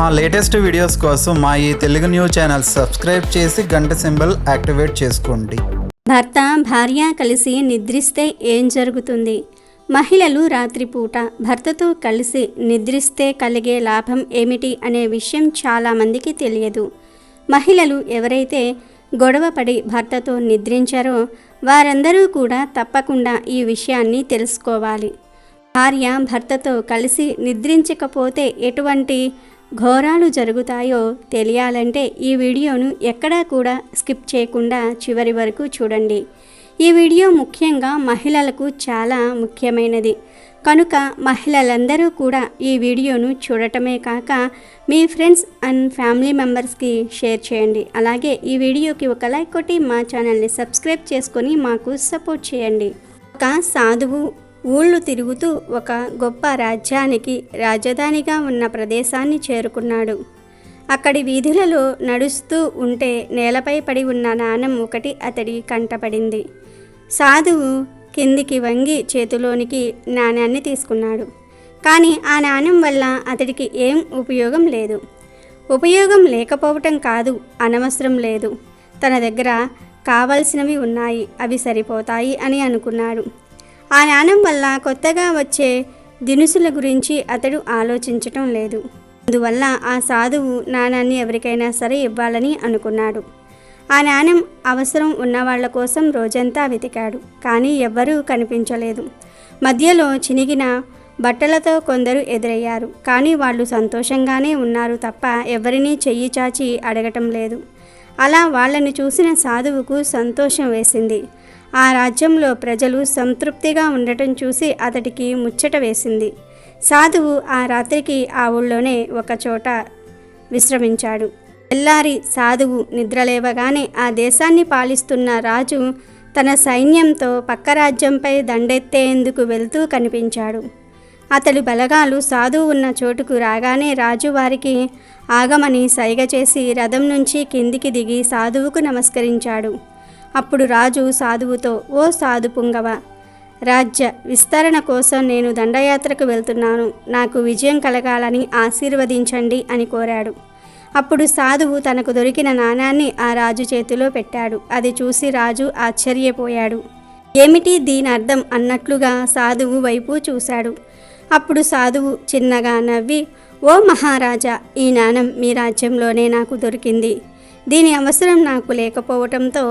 మా latest videos కోసం మా ఈ తెలుగు న్యూస్ ఛానల్ సబ్స్క్రైబ్ చేసి గంట సింబల్ యాక్టివేట్ చేసుకోండి. భర్త భార్య కలిసి నిద్రిస్తే ఏం జరుగుతుంది? మహిళలు రాత్రిపూట భర్తతో కలిసి నిద్రిస్తే కలిగే లాభం ఏమిటి అనే విషయం చాలామందికి తెలియదు. మహిళలు ఎవరైతే గొడవపడి భర్తతో నిద్రించారో వారందరూ కూడా తప్పకుండా ఈ విషయాన్ని తెలుసుకోవాలి. భార్య భర్తతో కలిసి నిద్రించకపోతే ఎటువంటి ఘోరాలు జరుగుతాయో తెలియాలంటే ఈ వీడియోను ఎక్కడా కూడా స్కిప్ చేయకుండా చివరి వరకు చూడండి. ఈ వీడియో ముఖ్యంగా మహిళలకు చాలా ముఖ్యమైనది కనుక మహిళలందరూ కూడా ఈ వీడియోను చూడటమే కాక మీ ఫ్రెండ్స్ అండ్ ఫ్యామిలీ మెంబర్స్కి షేర్ చేయండి. అలాగే ఈ వీడియోకి ఒక లైక్ కొట్టి మా ఛానల్ని సబ్స్క్రైబ్ చేసుకొని మాకు సపోర్ట్ చేయండి. ఒక సాధువు ఊళ్ళు తిరుగుతూ ఒక గొప్ప రాజ్యానికి రాజధానిగా ఉన్న ప్రదేశాన్ని చేరుకున్నాడు. అక్కడి వీధులలో నడుస్తూ ఉంటే నేలపై పడి ఉన్న నాణెం ఒకటి అతడి కంటపడింది. సాధువు కిందికి వంగి చేతిలోనికి నాణ్యాన్ని తీసుకున్నాడు. కానీ ఆ నాణ్యం వల్ల అతడికి ఏం ఉపయోగం లేదు. ఉపయోగం లేకపోవటం కాదు, అనవసరం లేదు. తన దగ్గర కావలసినవి ఉన్నాయి, అవి సరిపోతాయి అని అనుకున్నాడు. ఆ నాణ్యం వల్ల కొత్తగా వచ్చే దినుసుల గురించి అతడు ఆలోచించటం లేదు. అందువల్ల ఆ సాధువు నాణ్యాన్ని ఎవరికైనా సరే ఇవ్వాలని అనుకున్నాడు. ఆ నాణ్యం అవసరం ఉన్నవాళ్ల కోసం రోజంతా వెతికాడు, కానీ ఎవ్వరూ కనిపించలేదు. మధ్యలో చినిగిన బట్టలతో కొందరు ఎదురయ్యారు, కానీ వాళ్ళు సంతోషంగానే ఉన్నారు తప్ప ఎవరినీ చెయ్యి చాచి అడగటం లేదు. అలా వాళ్ళని చూసిన సాధువుకు సంతోషం వేసింది. ఆ రాజ్యంలో ప్రజలు సంతృప్తిగా ఉండటం చూసి అతడికి ముచ్చట వేసింది. సాధువు ఆ రాత్రికి ఆ ఊళ్ళోనే ఒక చోట విశ్రమించాడు. తెల్లారి సాధువు నిద్రలేవగానే ఆ దేశాన్ని పాలిస్తున్న రాజు తన సైన్యంతో పక్క రాజ్యంపై దండెత్తేందుకు వెళ్తూ కనిపించాడు. అతడి బలగాలు సాధువు ఉన్న చోటుకు రాగానే రాజు వారికి ఆగమని సైగ చేసి రథం నుంచి కిందికి దిగి సాధువుకు నమస్కరించాడు. అప్పుడు రాజు సాధువుతో, ఓ సాధు పుంగవ, రాజ్య విస్తరణ కోసం నేను దండయాత్రకు వెళ్తున్నాను, నాకు విజయం కలగాలని ఆశీర్వదించండి అని కోరాడు. అప్పుడు సాధువు తనకు దొరికిన నాణ్యాన్ని ఆ రాజు చేతిలో పెట్టాడు. అది చూసి రాజు ఆశ్చర్యపోయాడు. ఏమిటి దీని అర్థం అన్నట్లుగా సాధువు వైపు చూశాడు. అప్పుడు సాధువు చిన్నగా నవ్వి, ఓ మహారాజా, ఈ నాణ్యం మీ రాజ్యంలోనే నాకు దొరికింది. దీని అవసరం నాకు లేకపోవటంతో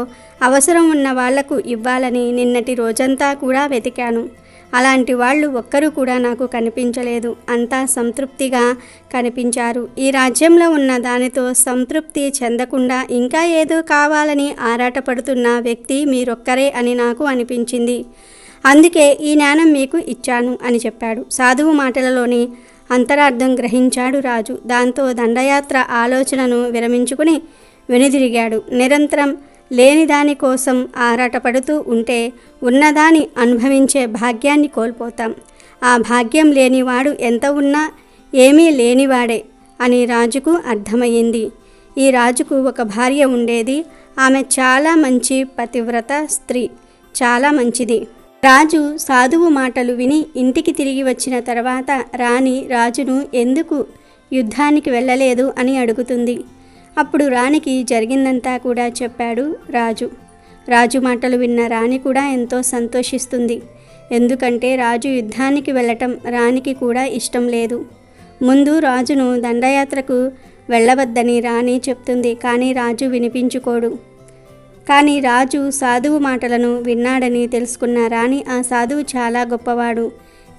అవసరం ఉన్న వాళ్లకు ఇవ్వాలని నిన్నటి రోజంతా కూడా వెతికాను. అలాంటి వాళ్ళు ఒక్కరూ కూడా నాకు కనిపించలేదు. అంతా సంతృప్తిగా కనిపించారు. ఈ రాజ్యంలో ఉన్న దానితో సంతృప్తి చెందకుండా ఇంకా ఏదో కావాలని ఆరాటపడుతున్న వ్యక్తి మీరొక్కరే అని నాకు అనిపించింది. అందుకే ఈ నాణ్యం మీకు ఇచ్చాను అని చెప్పాడు. సాధువు మాటలలోని అంతరార్థం గ్రహించాడు రాజు. దాంతో దండయాత్ర ఆలోచనను విరమించుకుని వెనుదిరిగాడు. నిరంతరం లేని దాని కోసం ఆరాటపడుతూ ఉంటే ఉన్నదాన్ని అనుభవించే భాగ్యాన్ని కోల్పోతాం. ఆ భాగ్యం లేనివాడు ఎంత ఉన్నా ఏమీ లేనివాడే అని రాజుకు అర్థమయ్యింది. ఈ రాజుకు ఒక భార్య ఉండేది. ఆమె చాలా మంచి పతివ్రత స్త్రీ, చాలా మంచిది. రాజు సాధువు మాటలు విని ఇంటికి తిరిగి వచ్చిన తర్వాత రాణి రాజును ఎందుకు యుద్ధానికి వెళ్ళలేదు అని అడుగుతుంది. అప్పుడు రాణికి జరిగిందంతా కూడా చెప్పాడు రాజు. రాజు మాటలు విన్న రాణి కూడా ఎంతో సంతోషిస్తుంది. ఎందుకంటే రాజు యుద్ధానికి వెళ్ళటం రాణికి కూడా ఇష్టం లేదు. ముందు రాజును దండయాత్రకు వెళ్ళవద్దని రాణి చెప్తుంది, కానీ రాజు వినిపించుకోడు. కానీ రాజు సాధువు మాటలను విన్నాడని తెలుసుకున్న రాణి ఆ సాధువు చాలా గొప్పవాడు,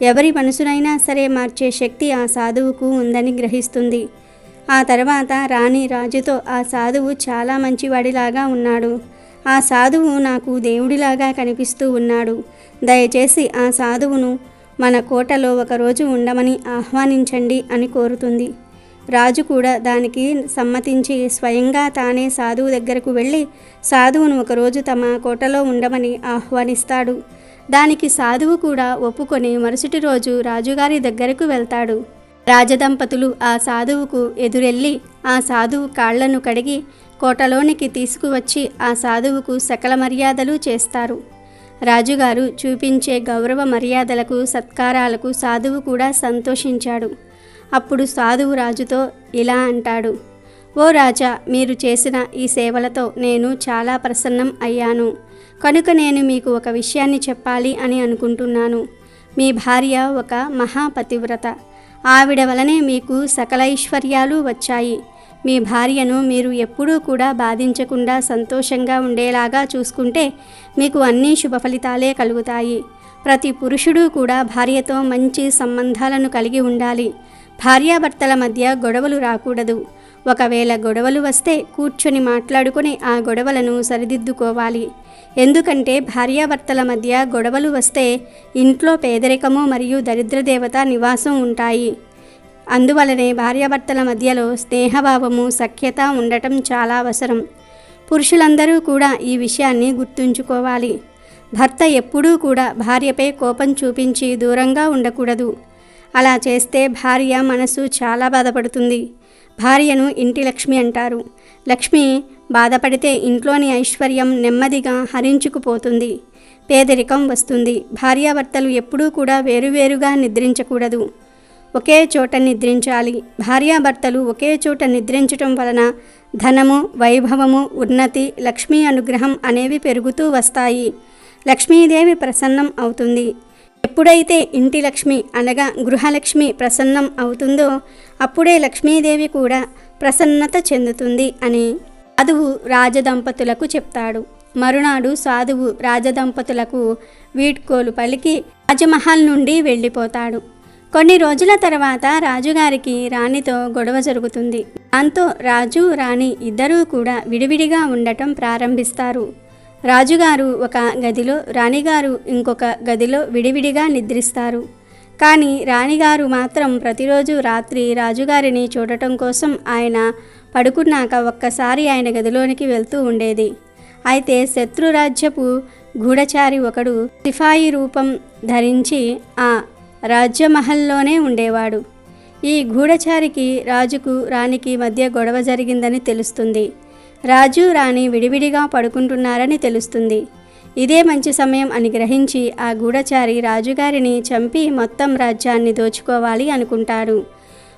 ఎవరి మనసునైనా సరే మార్చే శక్తి ఆ సాధువుకు ఉందని గ్రహిస్తుంది. ఆ తర్వాత రాణి రాజుతో, ఆ సాధువు చాలా మంచివాడిలాగా ఉన్నాడు. ఆ సాధువు నాకు దేవుడిలాగా కనిపిస్తూ ఉన్నాడు. దయచేసి ఆ సాధువును మన కోటలో ఒకరోజు ఉండమని ఆహ్వానించండి అని కోరుతుంది. రాజు కూడా దానికి సమ్మతించి స్వయంగా తానే సాధువు దగ్గరకు వెళ్ళి సాధువును ఒకరోజు తమ కోటలో ఉండమని ఆహ్వానిస్తాడు. దానికి సాధువు కూడా ఒప్పుకొని మరుసటి రోజు రాజుగారి దగ్గరకు వెళ్తాడు. రాజదంపతులు ఆ సాధువుకు ఎదురెళ్ళి ఆ సాధువు కాళ్లను కడిగి కోటలోనికి తీసుకువచ్చి ఆ సాధువుకు సకల మర్యాదలు చేస్తారు. రాజుగారు చూపించే గౌరవ మర్యాదలకు సత్కారాలకు సాధువు కూడా సంతోషించాడు. అప్పుడు సాధువు రాజుతో ఇలా అంటాడు: ఓ రాజా, మీరు చేసిన ఈ సేవలతో నేను చాలా ప్రసన్నం అయ్యాను. కనుక నేను మీకు ఒక విషయాన్ని చెప్పాలి అని అనుకుంటున్నాను. మీ భార్య ఒక మహాపతివ్రత. ఆవిడ వలనే మీకు సకల ఐశ్వర్యాలు వచ్చాయి. మీ భార్యను మీరు ఎప్పుడూ కూడా బాధించకుండా సంతోషంగా ఉండేలాగా చూసుకుంటే మీకు అన్ని శుభ ఫలితాలే కలుగుతాయి. ప్రతి పురుషుడు కూడా భార్యతో మంచి సంబంధాలను కలిగి ఉండాలి. భార్యాభర్తల మధ్య గొడవలు రాకూడదు. ఒకవేళ గొడవలు వస్తే కూర్చొని మాట్లాడుకొని ఆ గొడవలను సరిదిద్దుకోవాలి. ఎందుకంటే భార్యాభర్తల మధ్య గొడవలు వస్తే ఇంట్లో పేదరికము మరియు దరిద్రదేవత నివాసం ఉంటాయి. అందువలనే భార్యాభర్తల మధ్యలో స్నేహభావము, సఖ్యత ఉండటం చాలా అవసరం. పురుషులందరూ కూడా ఈ విషయాన్ని గుర్తుంచుకోవాలి. భర్త ఎప్పుడూ కూడా భార్యపై కోపం చూపించి దూరంగా ఉండకూడదు. అలా చేస్తే భార్య మనసు చాలా బాధపడుతుంది. భార్యను ఇంటి లక్ష్మి అంటారు. లక్ష్మి బాధపడితే ఇంట్లోని ఐశ్వర్యం నెమ్మదిగా హరించుకుపోతుంది, పేదరికం వస్తుంది. భార్యాభర్తలు ఎప్పుడూ కూడా వేరువేరుగా నిద్రించకూడదు, ఒకే చోట నిద్రించాలి. భార్యాభర్తలు ఒకే చోట నిద్రించటం వలన ధనము, వైభవము, ఉన్నతి, లక్ష్మీ అనుగ్రహం అనేవి పెరుగుతూ వస్తాయి. లక్ష్మీదేవి ప్రసన్నం అవుతుంది. ఎప్పుడైతే ఇంటి లక్ష్మి అనగా గృహలక్ష్మి ప్రసన్నం అవుతుందో అప్పుడే లక్ష్మీదేవి కూడా ప్రసన్నత చెందుతుంది అని సాధువు రాజదంపతులకు చెప్తాడు. మరునాడు సాధువు రాజదంపతులకు వీడ్కోలు పలికి రాజమహల్ నుండి వెళ్ళిపోతాడు. కొన్ని రోజుల తర్వాత రాజుగారికి రాణితో గొడవ జరుగుతుంది. దాంతో రాజు, రాణి ఇద్దరూ కూడా విడివిడిగా ఉండటం ప్రారంభిస్తారు. రాజుగారు ఒక గదిలో, రాణిగారు ఇంకొక గదిలో విడివిడిగా నిద్రిస్తారు. కానీ రాణిగారు మాత్రం ప్రతిరోజు రాత్రి రాజుగారిని చూడటం కోసం ఆయన పడుకున్నాక ఒక్కసారి ఆయన గదిలోనికి వెళ్తూ ఉండేది. అయితే శత్రురాజ్యపు గూఢచారి ఒకడు సిపాయి రూపం ధరించి ఆ రాజ్యమహల్లోనే ఉండేవాడు. ఈ గూఢచారికి రాజుకు, రాణికి మధ్య గొడవ జరిగిందని తెలుస్తుంది. రాజు, రాణి విడివిడిగా పడుకుంటున్నారని తెలుస్తుంది. ఇదే మంచి సమయం అని గ్రహించి ఆ గూఢచారి రాజుగారిని చంపి మొత్తం రాజ్యాన్ని దోచుకోవాలి అనుకుంటాడు.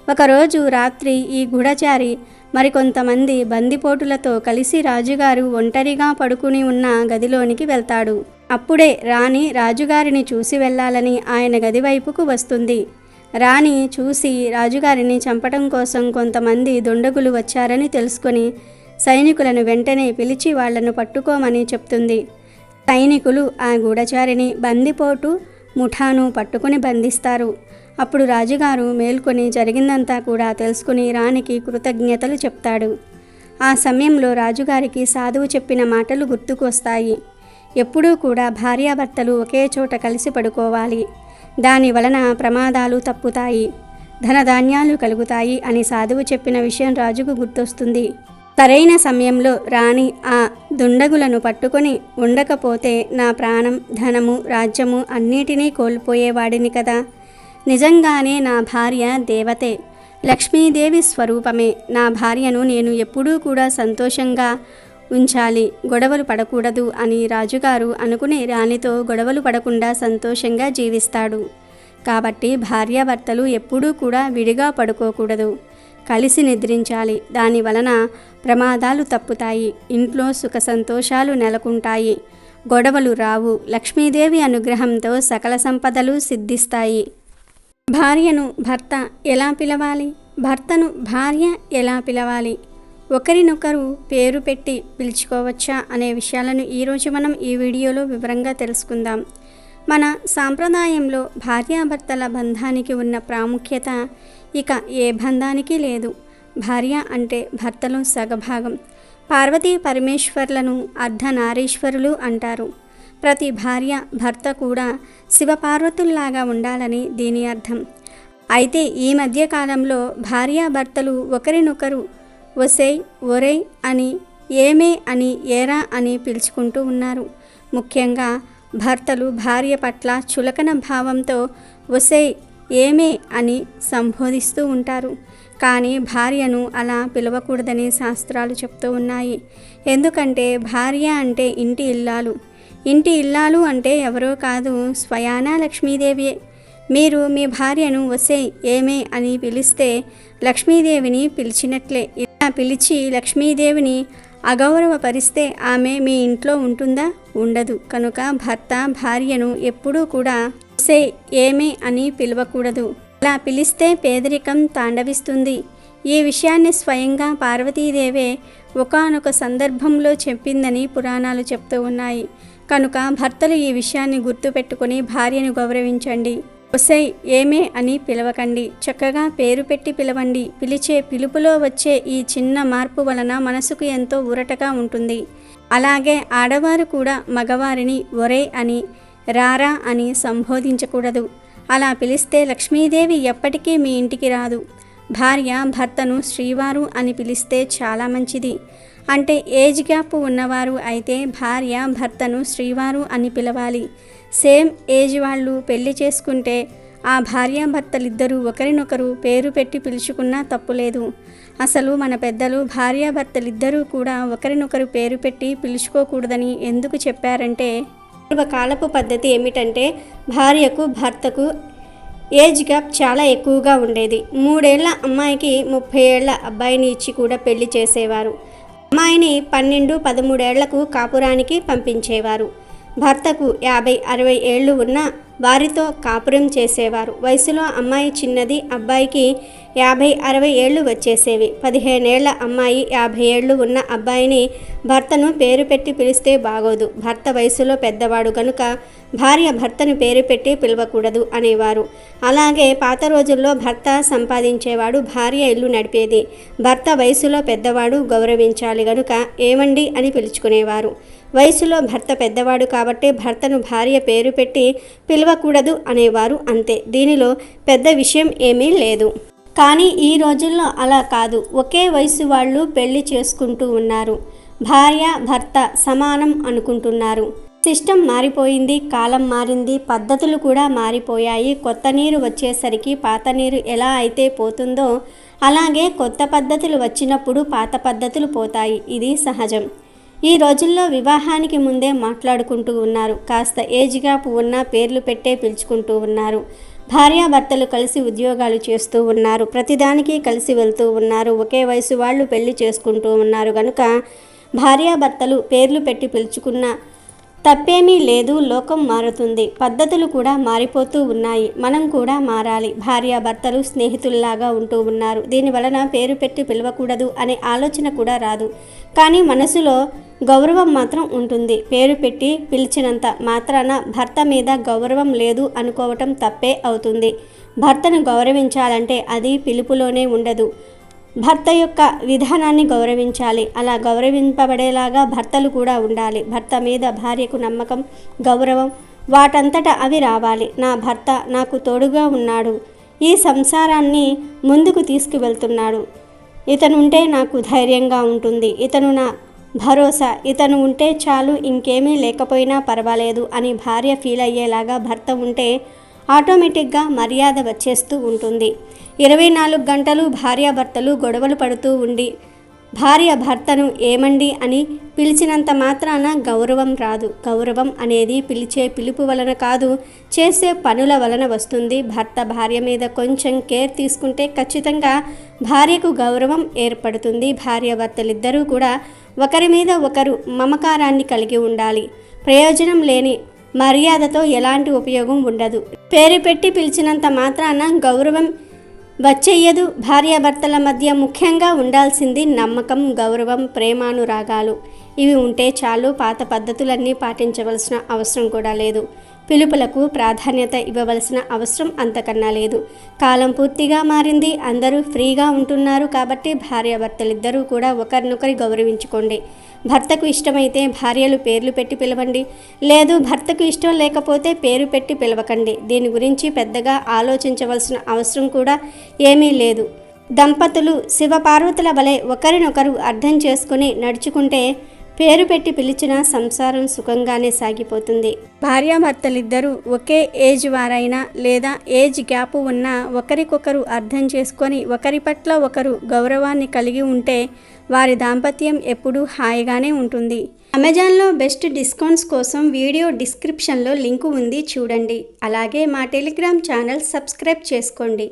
ఒకరోజు రాత్రి ఈ గూఢచారి మరికొంతమంది బందిపోటులతో కలిసి రాజుగారు ఒంటరిగా పడుకుని ఉన్న గదిలోనికి వెళ్తాడు. అప్పుడే రాణి రాజుగారిని చూసి వెళ్ళాలని ఆయన గది వైపుకు వస్తుంది. రాణి చూసి రాజుగారిని చంపడం కోసం కొంతమంది దుండగులు వచ్చారని తెలుసుకొని సైనికులను వెంటనే పిలిచి వాళ్లను పట్టుకోమని చెప్తుంది. సైనికులు ఆ గూఢచారిని, బందిపోటు ముఠాను పట్టుకుని బంధిస్తారు. అప్పుడు రాజుగారు మేల్కొని జరిగిందంతా కూడా తెలుసుకుని రాణికి కృతజ్ఞతలు చెప్తాడు. ఆ సమయంలో రాజుగారికి సాధువు చెప్పిన మాటలు గుర్తుకు వస్తాయి. ఎప్పుడూ కూడా భార్యాభర్తలు ఒకే చోట కలిసి పడుకోవాలి. దాని వలన ప్రమాదాలు తప్పుతాయి, ధనధాన్యాలు కలుగుతాయి అని సాధువు చెప్పిన విషయం రాజుకు గుర్తొస్తుంది. సరైన సమయంలో రాణి ఆ దుండగులను పట్టుకొని ఉండకపోతే నా ప్రాణం, ధనము, రాజ్యము అన్నిటినీ కోల్పోయేవాడిని కదా. నిజంగానే నా భార్య దేవతే, లక్ష్మీదేవి స్వరూపమే. నా భార్యను నేను ఎప్పుడూ కూడా సంతోషంగా ఉంచాలి, గొడవలు పడకూడదు అని రాజుగారు అనుకుని రాణితో గొడవలు పడకుండా సంతోషంగా జీవిస్తాడు. కాబట్టి భార్యాభర్తలు ఎప్పుడూ కూడా విడిగా పడుకోకూడదు, కలిసి నిద్రించాలి. దాని వలన ప్రమాదాలు తప్పుతాయి, ఇంట్లో సుఖ సంతోషాలు నెలకొంటాయి, గొడవలు రావు. లక్ష్మీదేవి అనుగ్రహంతో సకల సంపదలు సిద్ధిస్తాయి. భార్యను భర్త ఎలా పిలవాలి, భర్తను భార్య ఎలా పిలవాలి, ఒకరినొకరు పేరు పెట్టి పిలుచుకోవచ్చా అనే విషయాలను ఈరోజు మనం ఈ వీడియోలో వివరంగా తెలుసుకుందాం. మన సాంప్రదాయంలో భార్యాభర్తల బంధానికి ఉన్న ప్రాముఖ్యత ఇక ఏ బంధానికి లేదు. భార్య అంటే భర్తలో సగభాగం. పార్వతీ పరమేశ్వర్లను అర్ధనారీశ్వరులు అంటారు. ప్రతి భార్య, భర్త కూడా శివపార్వతుల్లాగా ఉండాలని దీని అర్థం. అయితే ఈ మధ్యకాలంలో భార్యాభర్తలు ఒకరినొకరు ఒసేయ్, ఒరేయ్ అని, ఏమే అని, ఏరా అని పిలుచుకుంటూ ఉన్నారు. ముఖ్యంగా భర్తలు భార్య పట్ల చులకన భావంతో ఒసేయ్, ఏమే అని సంబోధిస్తూ ఉంటారు. కానీ భార్యను అలా పిలవకూడదని శాస్త్రాలు చెప్తూ ఉన్నాయి. ఎందుకంటే భార్య అంటే ఇంటి ఇల్లాలు. ఇంటి ఇల్లాలు అంటే ఎవరో కాదు, స్వయానా లక్ష్మీదేవియే. మీరు మీ భార్యను ఒసేయ్ ఏమే అని పిలిస్తే లక్ష్మీదేవిని పిలిచినట్లే. ఇలా పిలిచి లక్ష్మీదేవిని అగౌరవపరిస్తే ఆమె మీ ఇంట్లో ఉంటుందా? ఉండదు. కనుక భర్త భార్యను ఎప్పుడూ కూడా ఒసేయ్ ఏమే అని పిలవకూడదు. అలా పిలిస్తే పేదరికం తాండవిస్తుంది. ఈ విషయాన్ని స్వయంగా పార్వతీదేవే ఒకానొక సందర్భంలో చెప్పిందని పురాణాలు చెప్తూ ఉన్నాయి. కనుక భర్తలు ఈ విషయాన్ని గుర్తుపెట్టుకుని భార్యను గౌరవించండి. ఒసేయ్ ఏమే అని పిలవకండి. చక్కగా పేరు పెట్టి పిలవండి. పిలిచే పిలుపులో వచ్చే ఈ చిన్న మార్పు వలన మనసుకు ఎంతో ఊరటగా ఉంటుంది. అలాగే ఆడవారు కూడా మగవారిని ఒరే అని, రారా అని సంబోధించకూడదు. అలా పిలిస్తే లక్ష్మీదేవి ఎప్పటికీ మీ ఇంటికి రాదు. భార్య భర్తను శ్రీవారు అని పిలిస్తే చాలా మంచిది. అంటే ఏజ్ గ్యాప్ ఉన్నవారు అయితే భార్య భర్తను శ్రీవారు అని పిలవాలి. సేమ్ ఏజ్ వాళ్ళు పెళ్లి చేసుకుంటే ఆ భార్యాభర్తలిద్దరూ ఒకరినొకరు పేరు పెట్టి పిలుచుకున్నా తప్పులేదు. అసలు మన పెద్దలు భార్యాభర్తలిద్దరూ కూడా ఒకరినొకరు పేరు పెట్టి పిలుచుకోకూడదని ఎందుకు చెప్పారంటే, పూర్వకాలపు పద్ధతి ఏమిటంటే భార్యకు భర్తకు ఏజ్ గ్యాప్ చాలా ఎక్కువగా ఉండేది. 3 ఏళ్ల అమ్మాయికి 30 ఏళ్ల అబ్బాయిని ఇచ్చి కూడా పెళ్లి చేసేవారు. అమ్మాయిని 12-13 ఏళ్లకు కాపురానికి పంపించేవారు. భర్తకు 50-60 ఏళ్ళు ఉన్న వారితో కాపురం చేసేవారు. వయసులో అమ్మాయి చిన్నది, అబ్బాయికి 50-60 ఏళ్ళు వచ్చేసేవి. 15 ఏళ్ల అమ్మాయి 50 ఏళ్ళు ఉన్న అబ్బాయిని భర్తను పేరు పెట్టి పిలిస్తే బాగోదు. భర్త వయసులో పెద్దవాడు కనుక భార్య భర్తను పేరు పెట్టి పిలవకూడదు అనేవారు. అలాగే పాత రోజుల్లో భర్త సంపాదించేవాడు, భార్య ఇల్లు నడిపేది. భర్త వయసులో పెద్దవాడు, గౌరవించాలి గనుక ఏమండి అని పిలుచుకునేవారు. వయసులో భర్త పెద్దవాడు కాబట్టి భర్తను భార్య పేరు పెట్టి పిలవకూడదు అనేవారు, అంతే. దీనిలో పెద్ద విషయం ఏమీ లేదు. కానీ ఈ రోజుల్లో అలా కాదు. ఒకే వయసు వాళ్ళు పెళ్లి చేసుకుంటూ ఉన్నారు. భార్య భర్త సమానం అనుకుంటున్నారు. సిస్టమ్ మారిపోయింది, కాలం మారింది, పద్ధతులు కూడా మారిపోయాయి. కొత్త నీరు వచ్చేసరికి పాత నీరు ఎలా అయితే పోతుందో అలాగే కొత్త పద్ధతులు వచ్చినప్పుడు పాత పద్ధతులు పోతాయి. ఇది సహజం. ఈ రోజుల్లో వివాహానికి ముందే మాట్లాడుకుంటూ ఉన్నారు. కాస్త ఏజ్ గ్యాప్ ఉన్న పేర్లు పెట్టే పిలుచుకుంటూ ఉన్నారు. భార్యాభర్తలు కలిసి ఉద్యోగాలు చేస్తూ ఉన్నారు. ప్రతిదానికి కలిసి వెళ్తూ ఉన్నారు. ఒకే వయసు వాళ్ళు పెళ్లి చేసుకుంటూ ఉన్నారు కనుక భార్యాభర్తలు పేర్లు పెట్టి పిలుచుకున్న తప్పేమీ లేదు. లోకం మారుతుంది, పద్ధతులు కూడా మారిపోతూ ఉన్నాయి. మనం కూడా మారాలి. భార్యాభర్తలు స్నేహితుల్లాగా ఉంటూ ఉన్నారు. దీనివలన పేరు పెట్టి పిలవకూడదు అనే ఆలోచన కూడా రాదు. కానీ మనసులో గౌరవం మాత్రం ఉంటుంది. పేరు పెట్టి పిలిచినంత మాత్రాన భర్త మీద గౌరవం లేదు అనుకోవటం తప్పే అవుతుంది. భర్తను గౌరవించాలంటే అది పిలుపులోనే ఉండదు. భర్త యొక్క విధానాన్ని గౌరవించాలి. అలా గౌరవింపబడేలాగా భర్తలు కూడా ఉండాలి. భర్త మీద భార్యకు నమ్మకం, గౌరవం వాటంతటా అవి రావాలి. నా భర్త నాకు తోడుగా ఉన్నాడు, ఈ సంసారాన్ని ముందుకు తీసుకువెళ్తున్నాడు, ఇతను ఉంటే నాకు ధైర్యంగా ఉంటుంది, ఇతను నా భరోసా, ఇతను ఉంటే చాలు, ఇంకేమీ లేకపోయినా పర్వాలేదు అని భార్య ఫీల్ అయ్యేలాగా భర్త ఉంటే ఆటోమేటిక్గా మర్యాద వచ్చేస్తూ ఉంటుంది. 24 గంటలు భార్యాభర్తలు గొడవలు పడుతూ ఉండి భార్య భర్తను ఏమండి అని పిలిచినంత మాత్రాన గౌరవం రాదు. గౌరవం అనేది పిలిచే పిలుపు వలన కాదు, చేసే పనుల వలన వస్తుంది. భర్త భార్య మీద కొంచెం కేర్ తీసుకుంటే ఖచ్చితంగా భార్యకు గౌరవం ఏర్పడుతుంది. భార్యాభర్తలిద్దరూ కూడా ఒకరి మీద ఒకరు మమకారాన్ని కలిగి ఉండాలి. ప్రయోజనం లేని మర్యాదతో ఎలాంటి ఉపయోగం ఉండదు. పేరు పెట్టి పిలిచినంత మాత్రాన గౌరవం వచ్చేయదు. భార్యాభర్తల మధ్య ముఖ్యంగా ఉండాల్సింది నమ్మకం, గౌరవం, ప్రేమానురాగాలు. ఇవి ఉంటే చాలు. పాత పద్ధతులన్నీ పాటించవలసిన అవసరం కూడా లేదు. పిలుపులకు ప్రాధాన్యత ఇవ్వవలసిన అవసరం అంతకన్నా లేదు. కాలం పూర్తిగా మారింది. అందరూ ఫ్రీగా ఉంటున్నారు కాబట్టి భార్యాభర్తలిద్దరూ కూడా ఒకరినొకరి గౌరవించుకోండి. భర్తకు ఇష్టమైతే భార్యలు పేర్లు పెట్టి పిలవండి. లేదు భర్తకు ఇష్టం లేకపోతే పేరు పెట్టి పిలవకండి. దీని గురించి పెద్దగా ఆలోచించవలసిన అవసరం కూడా ఏమీ లేదు. దంపతులు శివపార్వతుల వలె ఒకరినొకరు అర్థం చేసుకుని నడుచుకుంటే పేరు పెట్టి పిలిచిన సంసారం సుఖంగానే సాగిపోతుంది. భార్యాభర్తలిద్దరూ ఒకే ఏజ్ వారైనా లేదా ఏజ్ గ్యాప్ ఉన్నా ఒకరికొకరు అర్థం చేసుకొని ఒకరి పట్ల ఒకరు గౌరవాన్ని కలిగి ఉంటే వారి దాంపత్యం ఎప్పుడూ హాయిగానే ఉంటుంది. అమెజాన్లో బెస్ట్ డిస్కౌంట్స్ కోసం వీడియో డిస్క్రిప్షన్లో లింకు ఉంది చూడండి. అలాగే మా టెలిగ్రామ్ ఛానల్ సబ్స్క్రైబ్ చేసుకోండి.